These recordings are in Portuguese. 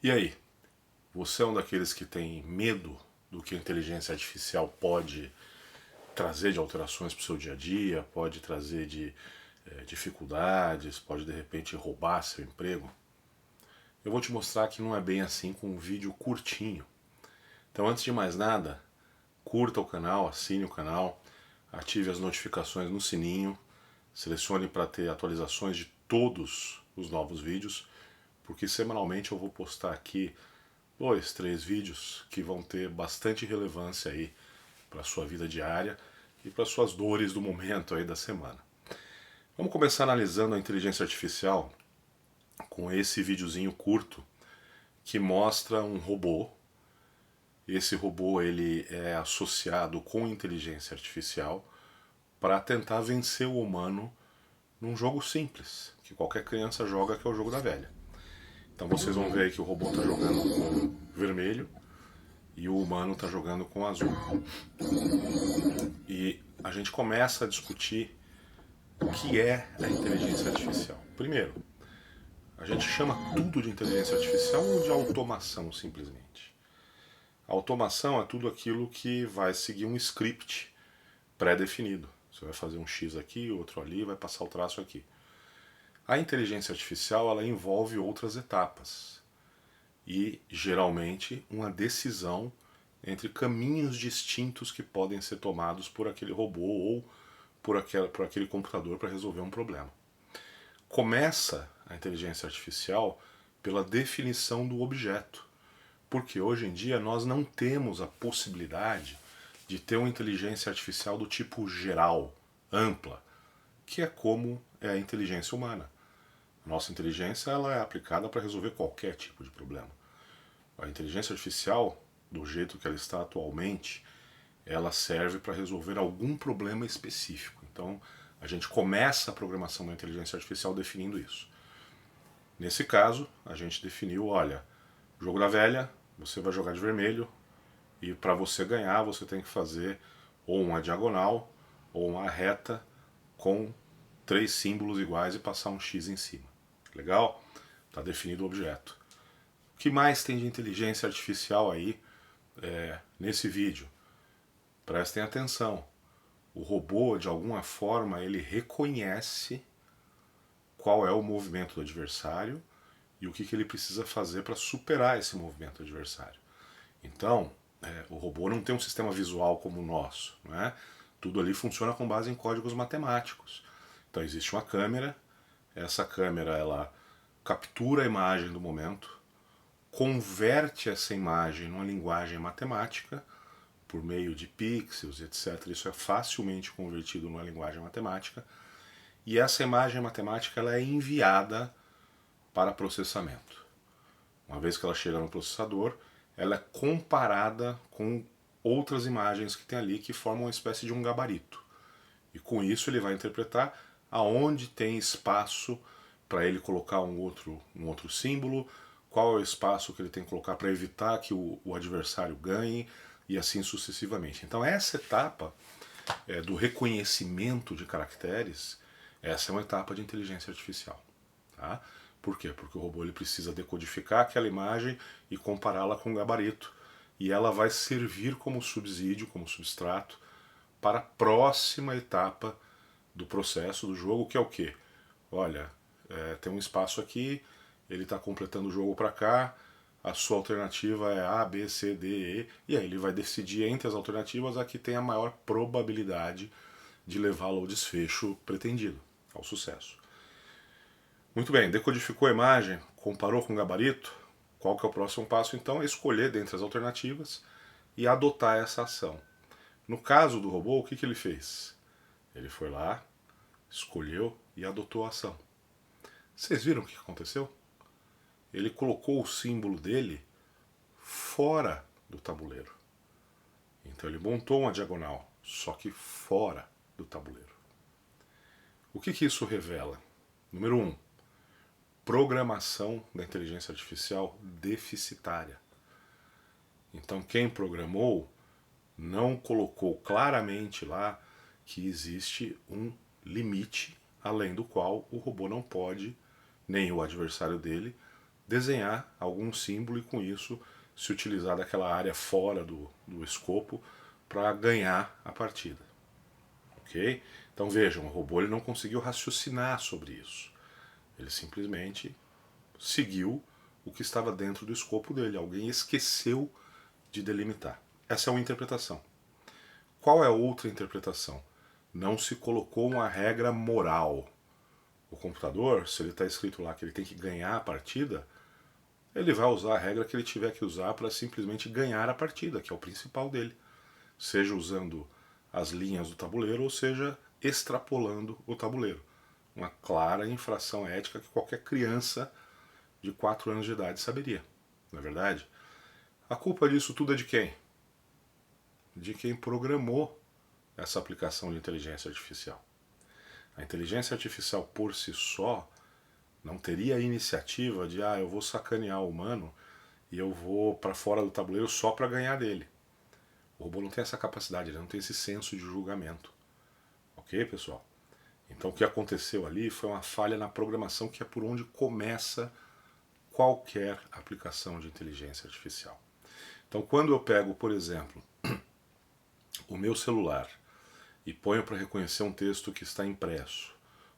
E aí, você é um daqueles que tem medo do que a inteligência artificial pode trazer de alterações para o seu dia a dia, pode trazer de dificuldades, pode de repente roubar seu emprego? Eu vou te mostrar que não é bem assim com um vídeo curtinho. Então, antes de mais nada, curta o canal, assine o canal, ative as notificações no sininho, selecione para ter atualizações de todos os novos vídeos, porque semanalmente eu vou postar aqui 2, 3 vídeos que vão ter bastante relevância aí para a sua vida diária e para suas dores do momento aí da semana. Vamos começar analisando a inteligência artificial com esse videozinho curto que mostra um robô. Esse robô ele é associado com inteligência artificial para tentar vencer o humano num jogo simples, que qualquer criança joga, que é o jogo da velha. Então vocês vão ver aí que o robô está jogando com vermelho e o humano está jogando com azul. E a gente começa a discutir o que é a inteligência artificial. Primeiro, a gente chama tudo de inteligência artificial ou de automação simplesmente? A automação é tudo aquilo que vai seguir um script pré-definido. Você vai fazer um X aqui, outro ali, vai passar o traço aqui. A inteligência artificial ela envolve outras etapas e geralmente uma decisão entre caminhos distintos que podem ser tomados por aquele robô ou por aquele computador para resolver um problema. Começa a inteligência artificial pela definição do objeto, porque hoje em dia nós não temos a possibilidade de ter uma inteligência artificial do tipo geral, ampla, que é como é a inteligência humana. A nossa inteligência ela é aplicada para resolver qualquer tipo de problema. A inteligência artificial, do jeito que ela está atualmente, ela serve para resolver algum problema específico. Então, a gente começa a programação da inteligência artificial definindo isso. Nesse caso, a gente definiu, olha, jogo da velha, você vai jogar de vermelho e para você ganhar você tem que fazer ou uma diagonal ou uma reta com 3 símbolos iguais e passar um X em cima. Legal? Está definido o objeto. O que mais tem de inteligência artificial aí nesse vídeo? Prestem atenção. O robô, de alguma forma, ele reconhece qual é o movimento do adversário e o que ele precisa fazer para superar esse movimento do adversário. Então, o robô não tem um sistema visual como o nosso, não é? Tudo ali funciona com base em códigos matemáticos. Então existe uma câmera, essa câmera ela captura a imagem do momento, converte essa imagem numa linguagem matemática por meio de pixels, etc. Isso é facilmente convertido numa linguagem matemática e essa imagem matemática ela é enviada para processamento. Uma vez que ela chega no processador, ela é comparada com outras imagens que tem ali que formam uma espécie de um gabarito. E com isso ele vai interpretar aonde tem espaço para ele colocar um outro símbolo, qual é o espaço que ele tem que colocar para evitar que o adversário ganhe e assim sucessivamente. Então essa etapa do reconhecimento de caracteres, essa é uma etapa de inteligência artificial. Tá? Por quê? Porque o robô ele precisa decodificar aquela imagem e compará-la com o gabarito. E ela vai servir como subsídio, como substrato, para a próxima etapa do processo do jogo, que é o quê? Olha, tem um espaço aqui, ele está completando o jogo para cá, a sua alternativa é A, B, C, D, E, e aí ele vai decidir entre as alternativas a que tem a maior probabilidade de levá-lo ao desfecho pretendido, ao sucesso. Muito bem, decodificou a imagem, comparou com o gabarito, qual que é o próximo passo? Então é escolher dentre as alternativas e adotar essa ação. No caso do robô, o que ele fez? Ele foi lá, escolheu e adotou a ação. Vocês viram o que aconteceu? Ele colocou o símbolo dele fora do tabuleiro. Então ele montou uma diagonal, só que fora do tabuleiro. O que isso revela? Número 1. Programação da inteligência artificial deficitária. Então quem programou não colocou claramente lá que existe um limite além do qual o robô não pode, nem o adversário dele, desenhar algum símbolo e com isso se utilizar daquela área fora do escopo para ganhar a partida. Ok? Então vejam, o robô ele não conseguiu raciocinar sobre isso. Ele simplesmente seguiu o que estava dentro do escopo dele. Alguém esqueceu de delimitar. Essa é uma interpretação. Qual é a outra interpretação? Não se colocou uma regra moral. O computador, se ele está escrito lá que ele tem que ganhar a partida, ele vai usar a regra que ele tiver que usar para simplesmente ganhar a partida, que é o principal dele. Seja usando as linhas do tabuleiro ou seja extrapolando o tabuleiro. Uma clara infração ética que qualquer criança de 4 anos de idade saberia, não é verdade? A culpa disso tudo é de quem? De quem programou essa aplicação de inteligência artificial. A inteligência artificial por si só não teria a iniciativa de eu vou sacanear o humano e eu vou para fora do tabuleiro só para ganhar dele. O robô não tem essa capacidade, ele não tem esse senso de julgamento. Ok, pessoal? Então o que aconteceu ali foi uma falha na programação, que é por onde começa qualquer aplicação de inteligência artificial. Então quando eu pego, por exemplo, o meu celular e ponho para reconhecer um texto que está impresso,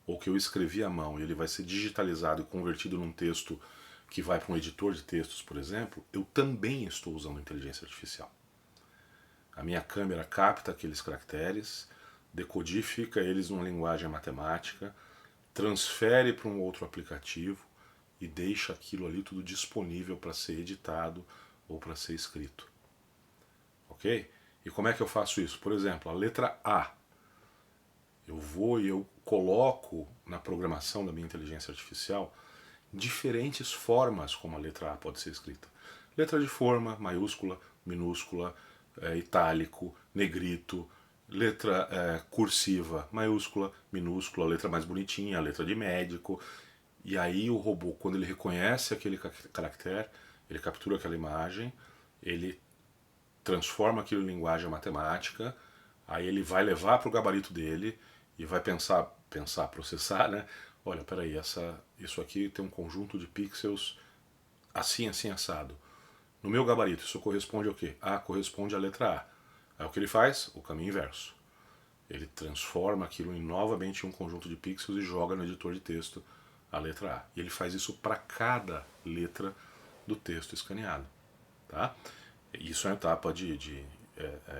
ou que eu escrevi à mão e ele vai ser digitalizado e convertido num texto que vai para um editor de textos, por exemplo, eu também estou usando inteligência artificial. A minha câmera capta aqueles caracteres, decodifica eles numa linguagem matemática, transfere para um outro aplicativo e deixa aquilo ali tudo disponível para ser editado ou para ser escrito. Ok? E como é que eu faço isso? Por exemplo, a letra A. Eu vou e eu coloco na programação da minha inteligência artificial diferentes formas como a letra A pode ser escrita. Letra de forma, maiúscula, minúscula, itálico, negrito, letra cursiva, maiúscula, minúscula, letra mais bonitinha, letra de médico. E aí o robô, quando ele reconhece aquele caractere, ele captura aquela imagem, ele transforma aquilo em linguagem matemática, aí ele vai levar para o gabarito dele e vai processar, né? Olha, peraí, isso aqui tem um conjunto de pixels assim, assim, assado. No meu gabarito, isso corresponde ao quê? Corresponde à letra A. Aí o que ele faz? O caminho inverso. Ele transforma aquilo em novamente um conjunto de pixels e joga no editor de texto a letra A. E ele faz isso para cada letra do texto escaneado. Tá? Isso é uma etapa de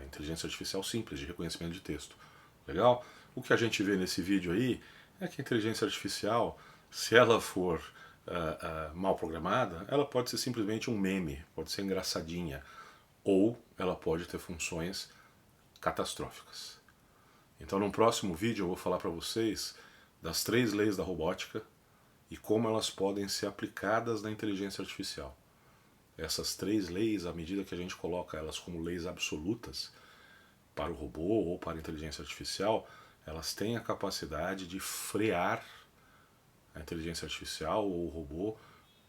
inteligência artificial simples, de reconhecimento de texto. Legal? O que a gente vê nesse vídeo aí é que a inteligência artificial, se ela for mal programada, ela pode ser simplesmente um meme, pode ser engraçadinha, ou ela pode ter funções catastróficas. Então, no próximo vídeo eu vou falar para vocês das 3 leis da robótica e como elas podem ser aplicadas na inteligência artificial. Essas 3 leis, à medida que a gente coloca elas como leis absolutas para o robô ou para a inteligência artificial, elas têm a capacidade de frear a inteligência artificial ou o robô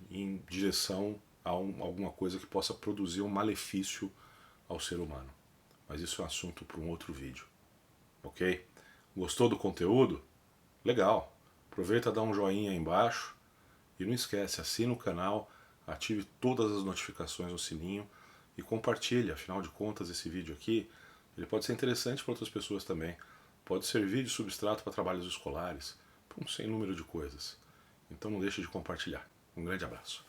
em direção a alguma coisa que possa produzir um malefício ao ser humano. Mas isso é um assunto para um outro vídeo. Ok? Gostou do conteúdo? Legal! Aproveita, dá um joinha aí embaixo e não esquece, assina o canal, ative todas as notificações no sininho e compartilhe. Afinal de contas, esse vídeo aqui ele pode ser interessante para outras pessoas também. Pode servir de substrato para trabalhos escolares, para um sem número de coisas. Então não deixe de compartilhar. Um grande abraço.